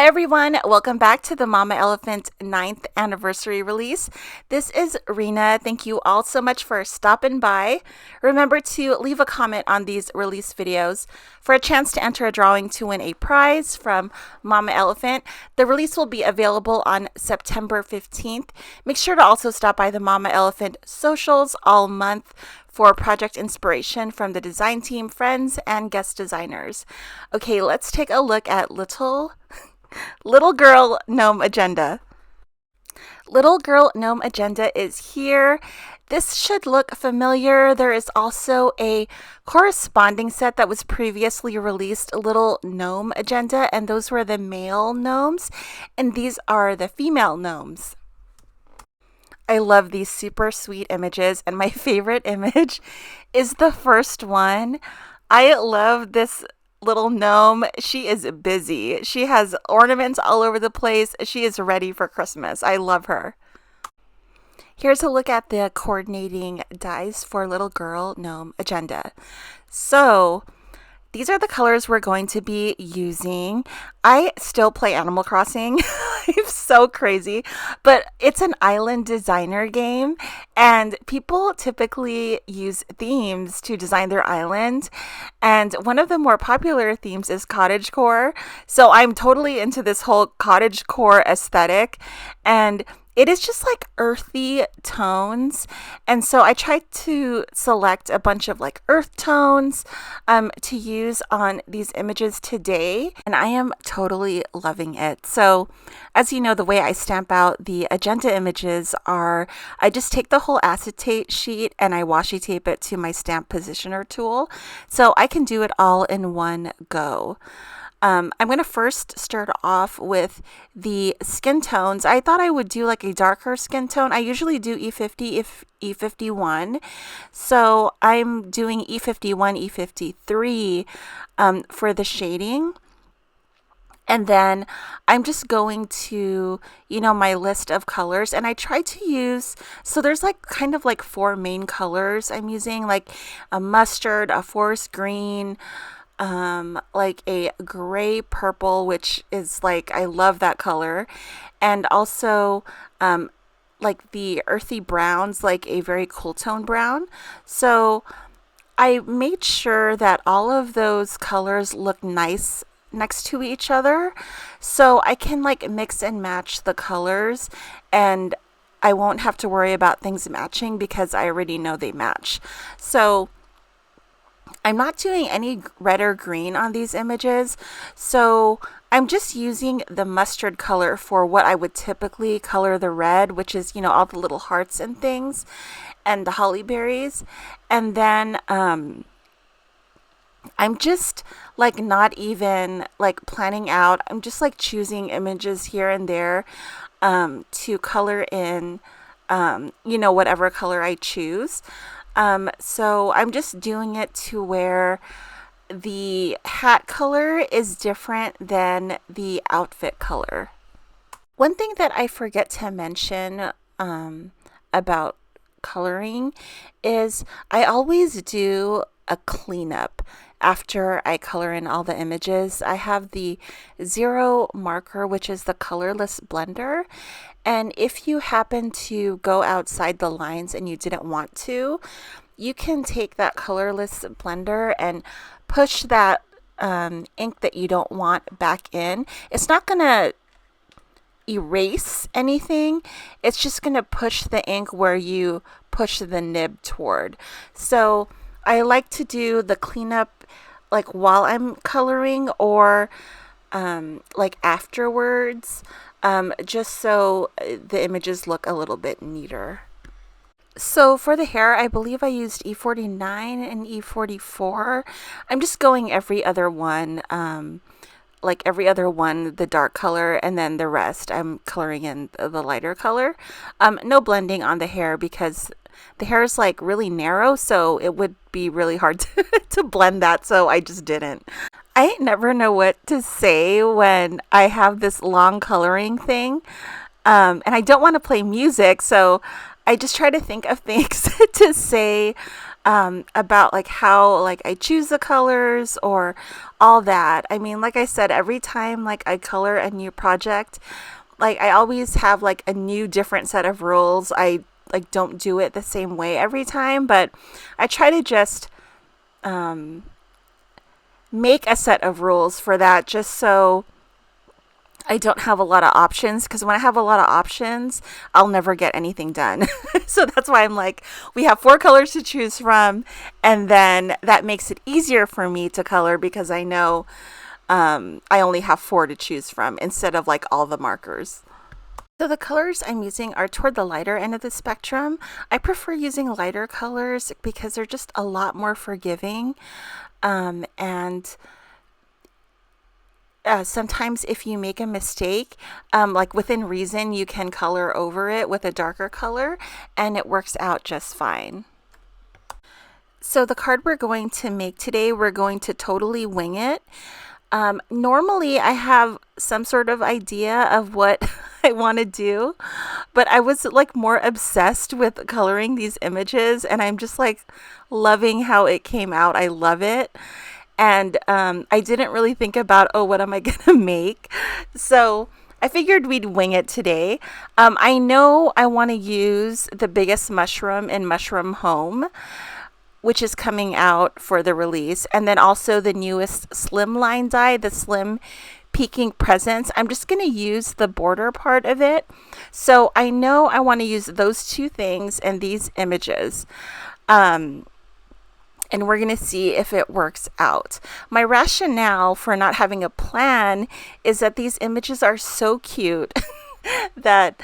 everyone, welcome back to the Mama Elephant 9th anniversary release. This is Rena. Thank you all so much for stopping by. Remember to leave a comment on these release videos for a chance to enter a drawing to win a prize from Mama Elephant. The release will be available on September 15th. Make sure to also stop by the Mama Elephant socials all month for project inspiration from the design team, friends, and guest designers. Okay, let's take a look at Little Girl Gnome Agenda. Little Girl Gnome Agenda is here. This should look familiar. There is also a corresponding set that was previously released, Little Gnome Agenda, and those were the male gnomes, and these are the female gnomes. I love these super sweet images, and my favorite image is the first one. I love this little gnome. She is busy. She has ornaments all over the place. She is ready for Christmas. I love her. Here's a look at the coordinating dies for Little Girl Gnome Agenda. So these are the colors we're going to be using. I still play Animal Crossing. I'm so crazy, but it's an island designer game, and people typically use themes to design their island. And one of the more popular themes is cottagecore. So I'm totally into this whole cottagecore aesthetic, and it is just like earthy tones. And so I tried to select a bunch of like earth tones to use on these images today. And I am totally loving it. So as you know, the way I stamp out the agenda images are, I just take the whole acetate sheet and I washi tape it to my stamp positioner tool. So I can do it all in one go. I'm going to first start off with the skin tones. I thought I would do like a darker skin tone. I usually do E50, E51. So I'm doing E51, E53 for the shading. And then I'm just going to, my list of colors, and I try to use, so there's like kind of like four main colors I'm using, like a mustard, a forest green, like a gray purple, which is like, I love that color. And also, like the earthy browns, like a very cool tone brown. So I made sure that all of those colors look nice next to each other, so I can like mix and match the colors, and I won't have to worry about things matching because I already know they match. So I'm not doing any red or green on these images, so I'm just using the mustard color for what I would typically color the red, which is, all the little hearts and things, and the holly berries. And then I'm just like not even like planning out. I'm just like choosing images here and there to color in, whatever color I choose. So I'm just doing it to where the hat color is different than the outfit color. One thing that I forget to mention about coloring is I always do a cleanup after I color in all the images. I have the 0 marker, which is the colorless blender. And if you happen to go outside the lines and you didn't want to, you can take that colorless blender and push that ink that you don't want back in. It's not going to erase anything. It's just going to push the ink where you push the nib toward. So I like to do the cleanup like while I'm coloring or like afterwards, just so the images look a little bit neater. So for the hair, I believe I used E49 and E44. I'm just going every other one, the dark color, and then the rest I'm coloring in the lighter color. No blending on the hair because the hair is like really narrow, so it would be really hard to blend that, so I just didn't. I never know what to say when I have this long coloring thing, and I don't want to play music, so I just try to think of things to say about like how like I choose the colors or all that. I mean, like I said, every time like I color a new project, like I always have like a new different set of rules. I like don't do it the same way every time, but I try to just make a set of rules for that just so I don't have a lot of options, because when I have a lot of options, I'll never get anything done. So that's why I'm like, we have 4 colors to choose from, and then that makes it easier for me to color because I know I only have 4 to choose from instead of like all the markers. So the colors I'm using are toward the lighter end of the spectrum. I prefer using lighter colors because they're just a lot more forgiving. And sometimes if you make a mistake, like within reason, you can color over it with a darker color and it works out just fine. So the card we're going to make today, we're going to totally wing it. Normally I have some sort of idea of what I want to do, but I was like more obsessed with coloring these images and I'm just like loving how it came out. I love it. And I didn't really think about, oh, what am I going to make? So I figured we'd wing it today. I know I want to use the biggest mushroom in Mushroom Home, which is coming out for the release. And then also the newest slimline die, the Slim Peeking Presence. I'm just going to use the border part of it. So I know I want to use those 2 things in these images. And we're going to see if it works out. My rationale for not having a plan is that these images are so cute that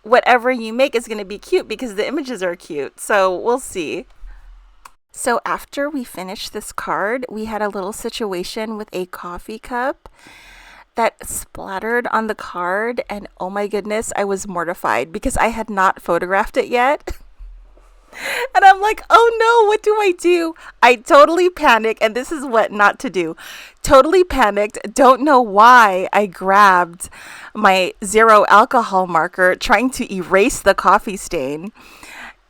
whatever you make is going to be cute because the images are cute. So we'll see. So after we finished this card, we had a little situation with a coffee cup that splattered on the card. And oh my goodness, I was mortified because I had not photographed it yet. And I'm like, oh no, what do I do? I totally panic, and this is what not to do. Totally panicked, don't know why I grabbed my 0 alcohol marker trying to erase the coffee stain.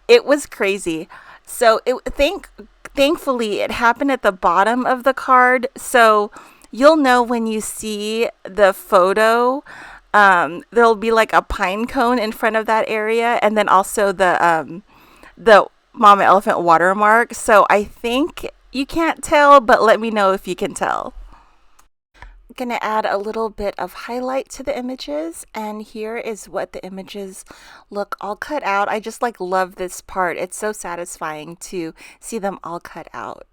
It was crazy. So thankfully it happened at the bottom of the card, so you'll know when you see the photo. There'll be like a pine cone in front of that area, and then also the Mama Elephant watermark. So I think you can't tell, but let me know if you can tell. I'm going to add a little bit of highlight to the images, and here is what the images look all cut out. I just like love this part. It's so satisfying to see them all cut out.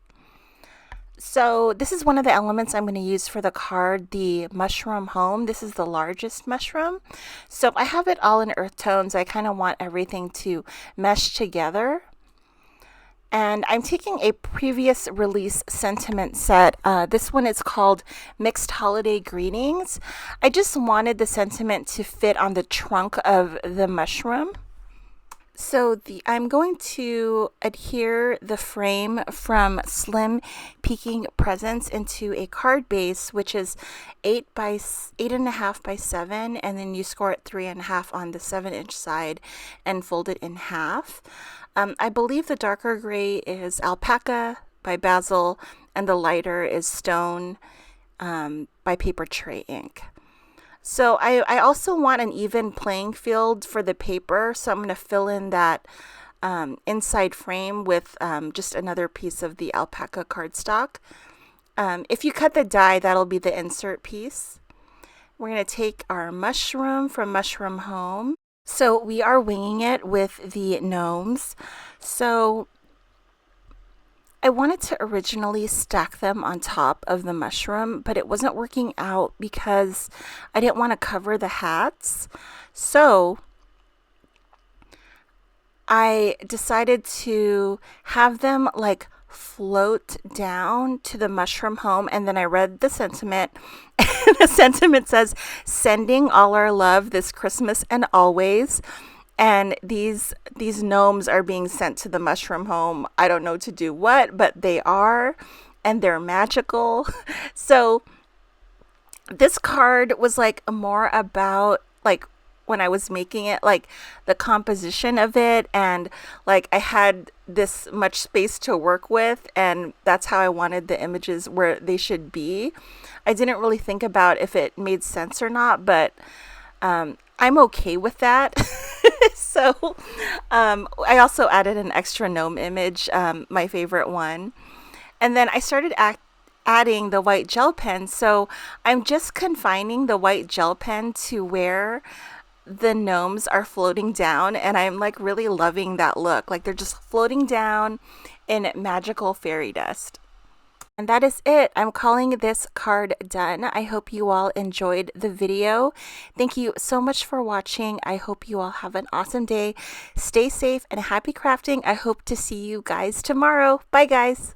So this is one of the elements I'm going to use for the card, the Mushroom Home. This is the largest mushroom. So I have it all in earth tones. I kind of want everything to mesh together. And I'm taking a previous release sentiment set. This one is called Mixed Holiday Greetings. I just wanted the sentiment to fit on the trunk of the mushroom. So I'm going to adhere the frame from Slim Peeking Presence into a card base, which is 8.5 by 7, and then you score it 3.5 on the 7-inch side and fold it in half. I believe the darker gray is Alpaca by Basil, and the lighter is Stone by Paper Tray Ink. So I also want an even playing field for the paper, so I'm going to fill in that inside frame with just another piece of the alpaca cardstock. If you cut the die, that'll be the insert piece. We're going to take our mushroom from Mushroom Home. So we are winging it with the gnomes. So I wanted to originally stack them on top of the mushroom, but it wasn't working out because I didn't want to cover the hats. So I decided to have them like float down to the Mushroom Home, and then I read the sentiment, and the sentiment says, "Sending all our love this Christmas and always." And these gnomes are being sent to the Mushroom Home. I don't know to do what, but they are, and they're magical. So this card was like more about like when I was making it, like the composition of it, and like I had this much space to work with, and that's how I wanted the images where they should be. I didn't really think about if it made sense or not, but I'm okay with that. So I also added an extra gnome image, my favorite one. And then I started adding the white gel pen. So I'm just confining the white gel pen to where the gnomes are floating down. And I'm like really loving that look. Like they're just floating down in magical fairy dust. And that is it. I'm calling this card done. I hope you all enjoyed the video. Thank you so much for watching. I hope you all have an awesome day. Stay safe and happy crafting. I hope to see you guys tomorrow. Bye, guys.